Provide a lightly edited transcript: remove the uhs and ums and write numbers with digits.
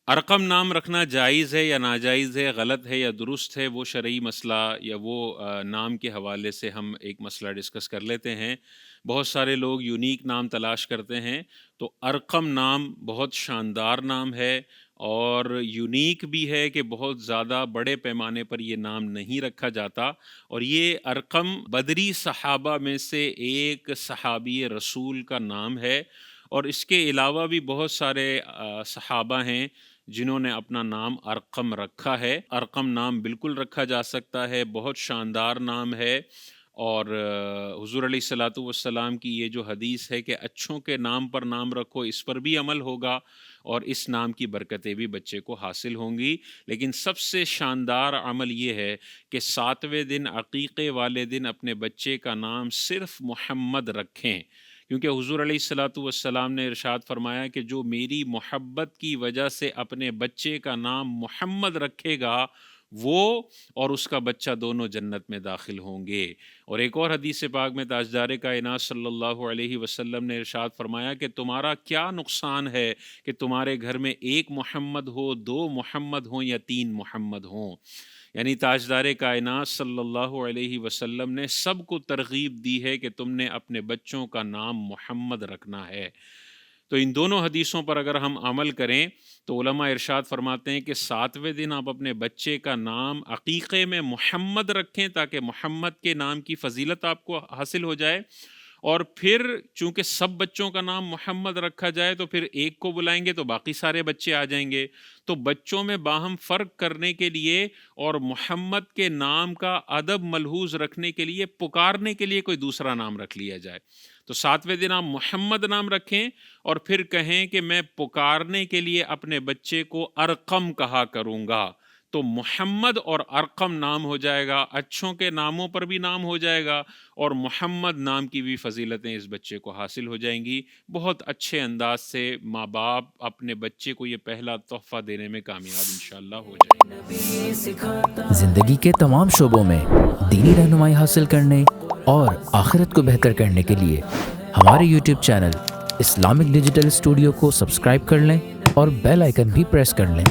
ارقم نام رکھنا جائز ہے یا ناجائز ہے، غلط ہے یا درست ہے، وہ شرعی مسئلہ یا وہ نام کے حوالے سے ہم ایک مسئلہ ڈسکس کر لیتے ہیں۔ بہت سارے لوگ یونیک نام تلاش کرتے ہیں، تو ارقم نام بہت شاندار نام ہے اور یونیک بھی ہے کہ بہت زیادہ بڑے پیمانے پر یہ نام نہیں رکھا جاتا، اور یہ ارقم بدری صحابہ میں سے ایک صحابی رسول کا نام ہے، اور اس کے علاوہ بھی بہت سارے صحابہ ہیں جنہوں نے اپنا نام ارقم رکھا ہے۔ ارقم نام بالکل رکھا جا سکتا ہے، بہت شاندار نام ہے، اور حضور علیہ الصلوۃ والسلام کی یہ جو حدیث ہے کہ اچھوں کے نام پر نام رکھو، اس پر بھی عمل ہوگا اور اس نام کی برکتیں بھی بچے کو حاصل ہوں گی۔ لیکن سب سے شاندار عمل یہ ہے کہ 7ویں دن عقیقے والے دن اپنے بچے کا نام صرف محمد رکھیں، کیونکہ حضور علیہ الصلوۃ والسلام نے ارشاد فرمایا کہ جو میری محبت کی وجہ سے اپنے بچے کا نام محمد رکھے گا، وہ اور اس کا بچہ دونوں جنت میں داخل ہوں گے۔ اور ایک اور حدیث پاک میں تاجدار کائنات صلی اللہ علیہ وسلم نے ارشاد فرمایا کہ تمہارا کیا نقصان ہے کہ تمہارے گھر میں ایک محمد ہو، 2 محمد ہوں یا 3 محمد ہوں۔ یعنی تاجدار کائنات صلی اللہ علیہ وسلم نے سب کو ترغیب دی ہے کہ تم نے اپنے بچوں کا نام محمد رکھنا ہے۔ تو ان دونوں حدیثوں پر اگر ہم عمل کریں تو علماء ارشاد فرماتے ہیں کہ 7ویں دن آپ اپنے بچے کا نام عقیقے میں محمد رکھیں تاکہ محمد کے نام کی فضیلت آپ کو حاصل ہو جائے، اور پھر چونکہ سب بچوں کا نام محمد رکھا جائے تو پھر ایک کو بلائیں گے تو باقی سارے بچے آ جائیں گے، تو بچوں میں باہم فرق کرنے کے لیے اور محمد کے نام کا ادب ملحوظ رکھنے کے لیے پکارنے کے لیے کوئی دوسرا نام رکھ لیا جائے۔ تو 7ویں دن آپ محمد نام رکھیں اور پھر کہیں کہ میں پکارنے کے لیے اپنے بچے کو ارقم کہا کروں گا، تو محمد اور ارقم نام ہو جائے گا، اچھوں کے ناموں پر بھی نام ہو جائے گا اور محمد نام کی بھی فضیلتیں اس بچے کو حاصل ہو جائیں گی۔ بہت اچھے انداز سے ماں باپ اپنے بچے کو یہ پہلا تحفہ دینے میں کامیاب انشاءاللہ ہو جائیں گے۔ زندگی کے تمام شعبوں میں دینی رہنمائی حاصل کرنے اور آخرت کو بہتر کرنے کے لیے ہمارے YouTube channel Islamic digital studio کو سبسکرائب کر لیں اور بیل آئیکن بھی پریس کر لیں۔